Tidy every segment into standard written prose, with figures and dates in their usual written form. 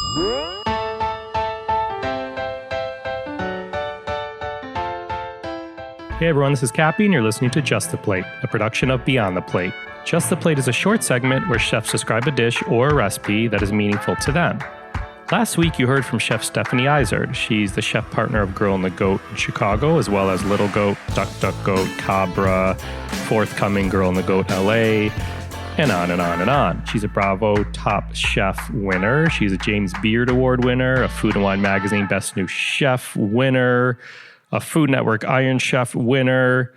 Hey everyone, this is Cappy and you're listening to Just the Plate, a production of Beyond the Plate. Just the Plate is a short segment where chefs describe a dish or a recipe that is meaningful to them. Last week you heard from Chef Stephanie Izard. She's the chef partner of Girl and the Goat in Chicago, as well as Little Goat, Duck Duck Goat, Cabra, forthcoming Girl and the Goat LA, and on and on and on. She's a Bravo Top Chef winner. She's a James Beard Award winner, a Food and Wine Magazine Best New Chef winner, a Food Network Iron Chef winner.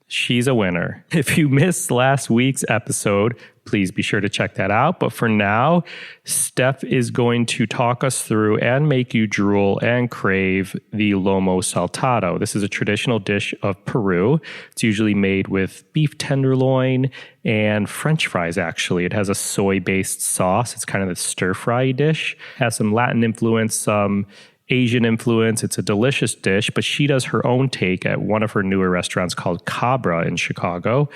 She's a winner. If you missed last week's episode, please be sure to check that out. But for now, Steph is going to talk us through and make you drool and crave the Lomo Saltado. This is a traditional dish of Peru. It's usually made with beef tenderloin and French fries, actually. It has a soy-based sauce. It's kind of a stir-fry dish. It has some Latin influence, some Asian influence. It's a delicious dish, but she does her own take at one of her newer restaurants called Cabra in Chicago.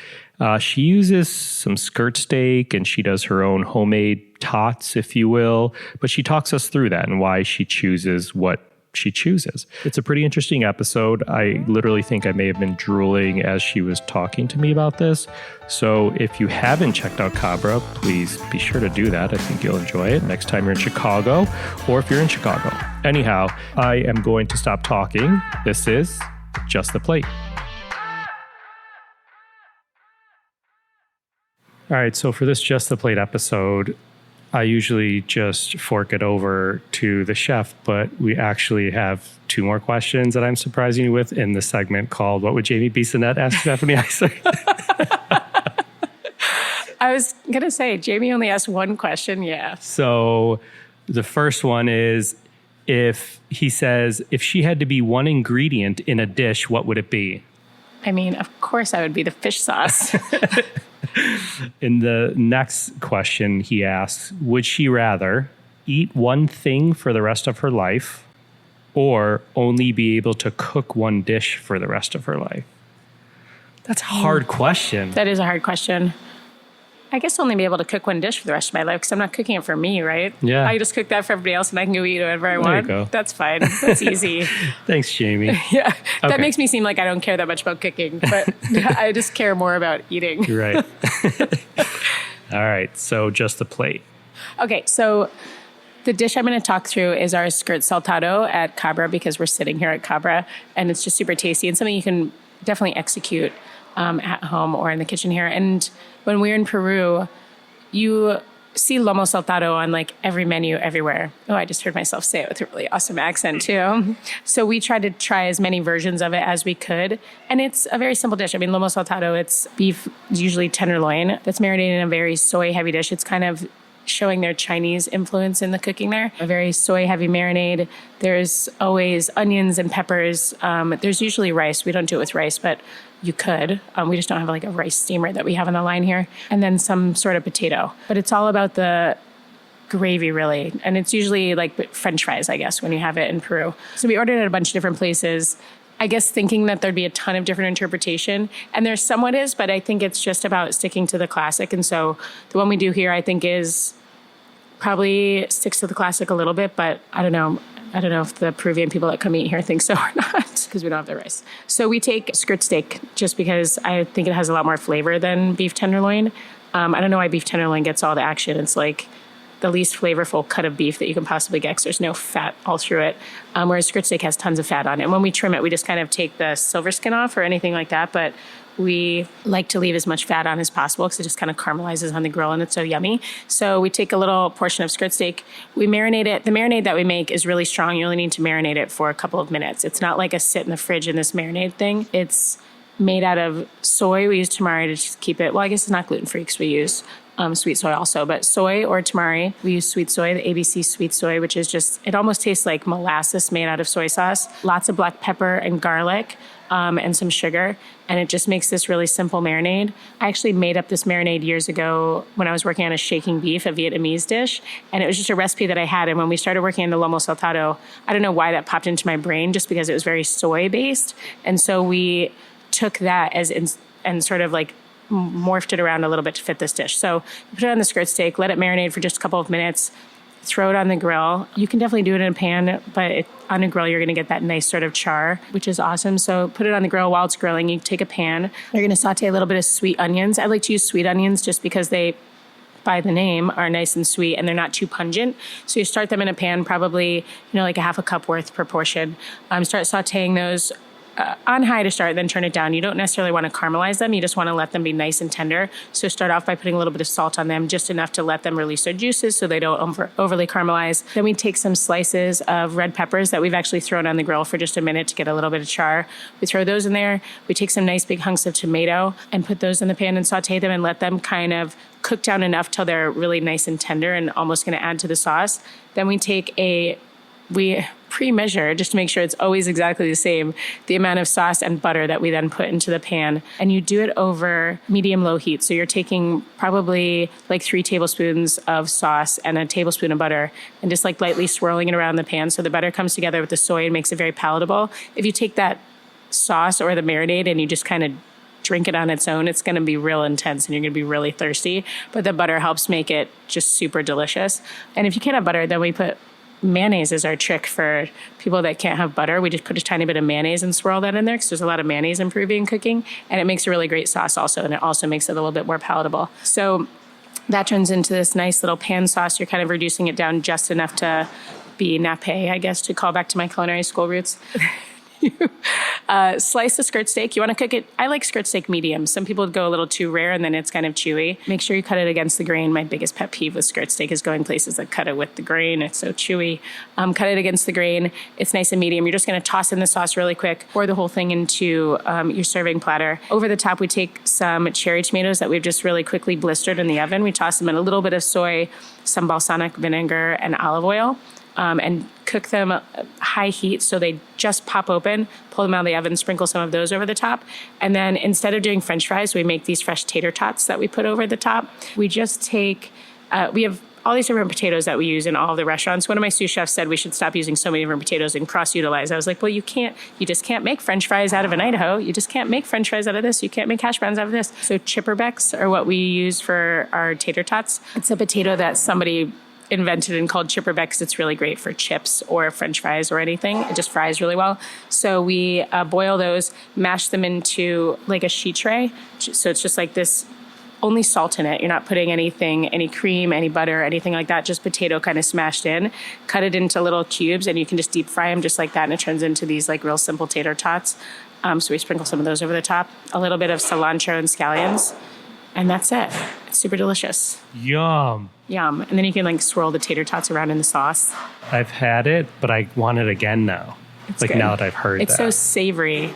She uses some skirt steak and she does her own homemade tots, if you will, but she talks us through that and why she chooses what she chooses. It's a pretty interesting episode. I literally think I may have been drooling as she was talking to me about this. So if you haven't checked out Cabra, please be sure to do that. I think you'll enjoy it next time you're in Chicago, or if you're in Chicago. Anyhow, I am going to stop talking. This is Just the Plate. All right, so for this Just the Plate episode, I usually just fork it over to the chef, but we actually have two more questions that I'm surprising you with in the segment called What Would Jamie Bissonnette Ask Stephanie Izard? I was going to say, Jamie only asked one question, yeah. So the first one is, if he says, if she had to be one ingredient in a dish, what would it be? I mean, of course I would be the fish sauce. In the next question, he asks, would she rather eat one thing for the rest of her life or only be able to cook one dish for the rest of her life? That's a hard question. That is a hard question. I guess only be able to cook one dish for the rest of my life because I'm not cooking it for me, right? Yeah. I just cook that for everybody else and I can go eat whatever I want. There you go. That's fine. That's easy. Thanks, Jamie. Yeah. Okay. That makes me seem like I don't care that much about cooking, but I just care more about eating. You're right. All right. So just the plate. Okay. So the dish I'm going to talk through is our skirt saltado at Cabra because we're sitting here at Cabra and it's just super tasty and something you can definitely execute at home or in the kitchen here. And when we're in Peru, you see Lomo Saltado on like every menu everywhere. Oh, I just heard myself say it with a really awesome accent too. So we tried to try as many versions of it as we could. And it's a very simple dish. I mean, Lomo Saltado, it's beef, usually tenderloin, that's marinated in a very soy heavy dish. It's kind of showing their Chinese influence in the cooking there. A very soy heavy marinade. There's always onions and peppers. There's usually rice. We don't do it with rice, but you could. We just don't have like a rice steamer that we have on the line here. And then some sort of potato. But it's all about the gravy, really. And it's usually like French fries, I guess, when you have it in Peru. So we ordered at a bunch of different places, I guess thinking that there'd be a ton of different interpretation. And there somewhat is, but I think it's just about sticking to the classic. And so the one we do here, I think, is probably sticks to the classic a little bit, but I don't know. I don't know if the Peruvian people that come eat here think so or not, because we don't have the rice. So we take skirt steak just because I think it has a lot more flavor than beef tenderloin. I don't know why beef tenderloin gets all the action. It's like the least flavorful cut of beef that you can possibly get because there's no fat all through it, whereas skirt steak has tons of fat on it. And when we trim it, we just kind of take the silver skin off or anything like that, but we like to leave as much fat on as possible because it just kind of caramelizes on the grill and it's so yummy. So we take a little portion of skirt steak, we marinate it. The marinade that we make is really strong. You only need to marinate it for a couple of minutes. It's not like a sit in the fridge in this marinade thing. It's made out of soy. We use tamari to just keep it. Well, I guess it's not gluten-free because we use sweet soy also, but soy or tamari, we use sweet soy, the ABC sweet soy, which is just, it almost tastes like molasses made out of soy sauce. Lots of black pepper and garlic. And some sugar, and it just makes this really simple marinade. I actually made up this marinade years ago when I was working on a shaking beef, a Vietnamese dish, and it was just a recipe that I had. And when we started working on the Lomo Saltado, I don't know why that popped into my brain, just because it was very soy-based. And so we took that and sort of like morphed it around a little bit to fit this dish. So we put it on the skirt steak, let it marinate for just a couple of minutes. throw it on the grill. You can definitely do it in a pan, but on a grill, you're going to get that nice sort of char, which is awesome. So put it on the grill while it's grilling. You take a pan. You're going to saute a little bit of sweet onions. I like to use sweet onions just because they, by the name, are nice and sweet and they're not too pungent. So you start them in a pan, probably, like a half a cup worth proportion. Start sauteing those on high to start, then turn it down. You don't necessarily want to caramelize them. You just want to let them be nice and tender. So start off by putting a little bit of salt on them, just enough to let them release their juices so they don't overly caramelize. Then we take some slices of red peppers that we've actually thrown on the grill for just a minute to get a little bit of char. We throw those in there. We take some nice big hunks of tomato and put those in the pan and saute them and let them kind of cook down enough till they're really nice and tender and almost going to add to the sauce. Then we pre-measure, just to make sure it's always exactly the same, the amount of sauce and butter that we then put into the pan. And you do it over medium-low heat. So you're taking probably like 3 tablespoons of sauce and a tablespoon of butter and just like lightly swirling it around the pan so the butter comes together with the soy and makes it very palatable. If you take that sauce or the marinade and you just kind of drink it on its own, it's going to be real intense and you're going to be really thirsty. But the butter helps make it just super delicious. And if you can't have butter, then we put mayonnaise is our trick for people that can't have butter. We just put a tiny bit of mayonnaise and swirl that in there because there's a lot of mayonnaise in Peruvian cooking. And it makes a really great sauce also. And it also makes it a little bit more palatable. So that turns into this nice little pan sauce. You're kind of reducing it down just enough to be nappe, I guess, to call back to my culinary school roots. Slice the skirt steak. You want to cook it. I like skirt steak medium. Some people go a little too rare and then it's kind of chewy. Make sure you cut it against the grain. My biggest pet peeve with skirt steak is going places that cut it with the grain. It's so chewy. Cut it against the grain. It's nice and medium. You're just going to toss in the sauce really quick. Pour the whole thing into your serving platter. Over the top, we take some cherry tomatoes that we've just really quickly blistered in the oven. We toss them in a little bit of soy, some balsamic vinegar, and olive oil. And cook them high heat so they just pop open, pull them out of the oven, sprinkle some of those over the top. And then instead of doing French fries, we make these fresh tater tots that we put over the top. We just take, we have all these different potatoes that we use in all of the restaurants. One of my sous chefs said we should stop using so many different potatoes and cross-utilize. I was like, well, you just can't make French fries out of an Idaho. You just can't make French fries out of this. You can't make hash browns out of this. So chipperbecks are what we use for our tater tots. It's a potato that somebody invented and called chipperbeck because it's really great for chips or French fries or anything. It just fries really well. So we boil those, mash them into like a sheet tray. So it's just like this, only salt in it. You're not putting anything, any cream, any butter, anything like that, just potato kind of smashed in. Cut it into little cubes and you can just deep fry them just like that and it turns into these like real simple tater tots. So we sprinkle some of those over the top, a little bit of cilantro and scallions. And that's it. It's super delicious. Yum. Yum. And then you can like swirl the tater tots around in the sauce. I've had it, but I want it again now. It's like good. Now that I've heard it's that. It's so savory.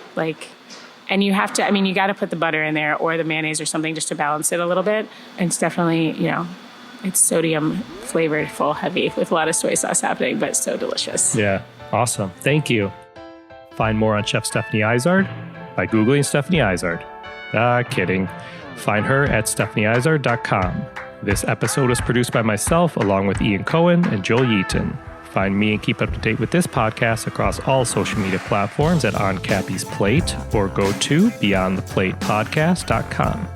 And you have to, you got to put the butter in there or the mayonnaise or something just to balance it a little bit. And it's definitely, it's sodium flavored, full, heavy with a lot of soy sauce happening, but so delicious. Yeah. Awesome. Thank you. Find more on Chef Stephanie Izard by Googling Stephanie Izard. Kidding. Find her at stephanieizard.com. This episode was produced by myself along with Ian Cohen and Joel Yeaton. Find me and keep up to date with this podcast across all social media platforms at On Cappy's Plate or go to beyondtheplatepodcast.com.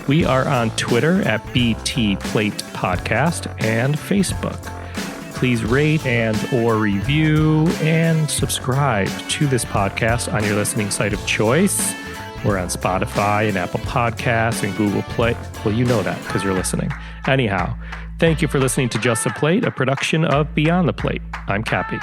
We are on Twitter at BT Plate Podcast and Facebook. Please rate and or review and subscribe to this podcast on your listening site of choice. We're on Spotify and Apple Podcasts and Google Play. Well, you know that because you're listening. Anyhow, thank you for listening to Just the Plate, a production of Beyond the Plate. I'm Cappy.